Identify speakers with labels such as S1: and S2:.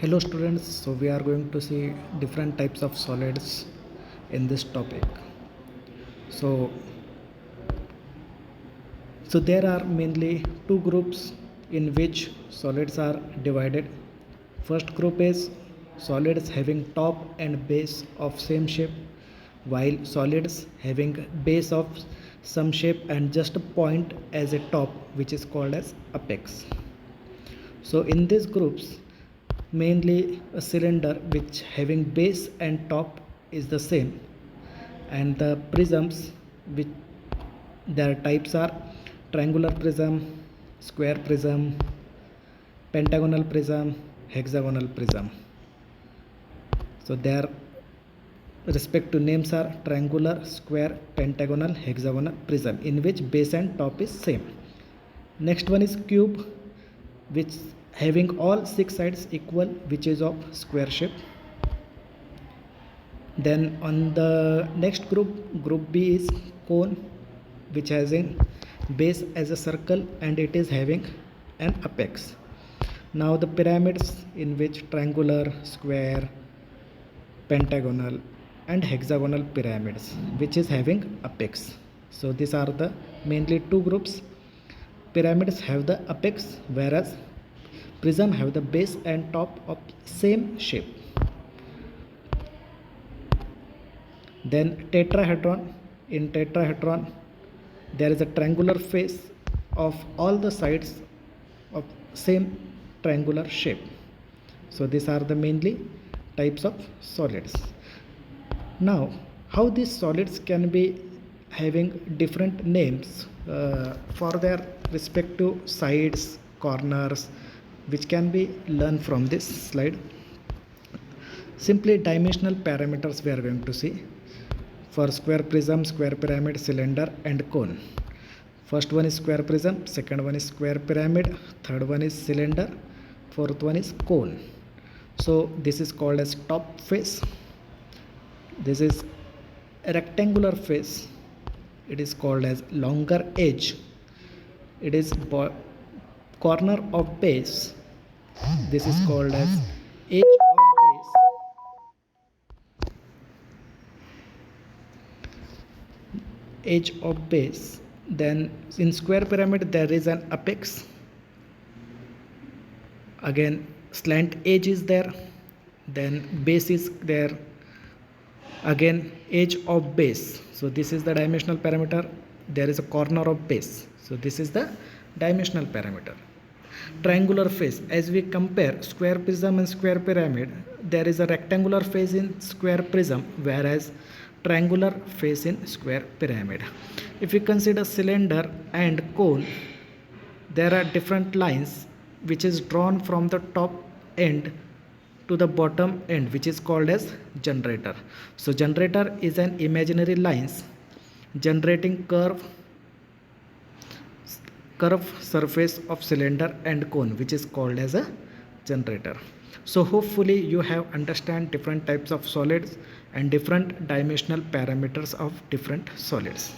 S1: Hello students, so we are going to see different types of solids in this topic. So, so there are mainly two groups in which solids are divided. First group is solids having top and base of same shape, while solids having base of some shape and just a point as a top, which is called as apex. So in these groups, mainly a cylinder which having base and top is the same, and the prisms which their types are triangular prism, square prism, pentagonal prism, hexagonal prism. So their respective names are triangular, square, pentagonal, hexagonal prism, in which base and top is same. Next one is cube, which having all six sides equal, which is of square shape. Then on the next group B is cone, which has a base as a circle and it is having an apex. Now the pyramids, in which triangular, square, pentagonal and hexagonal pyramids, which is having apex. So these are the mainly two groups. Pyramids have the apex, whereas prism have the base and top of same shape. Then tetrahedron, in tetrahedron there is a triangular face of all the sides of same triangular shape. So these are the mainly types of solids. Now how these solids can be having different names for their respective sides, corners, which can be learned from this slide. Simply dimensional parameters we are going to see for square prism, square pyramid, cylinder and cone. First one is square prism, second one is square pyramid, third one is cylinder, fourth one is cone. So this is called as top face. This is a rectangular face. It is called as longer edge. It is corner of base. This is called as edge of base. Edge of base. Then in square pyramid there is an apex. Again slant edge is there. Then base is there. Again edge of base. So this is the dimensional parameter. There is a corner of base. So this is the dimensional parameter. Triangular face, as we compare square prism and square pyramid, there is a rectangular face in square prism, whereas triangular face in square pyramid. If we consider cylinder and cone, there are different lines which is drawn from the top end to the bottom end, which is called as generator. So generator is an imaginary lines generating curve surface of cylinder and cone, which is called as a generator. So hopefully you have understand different types of solids and different dimensional parameters of different solids.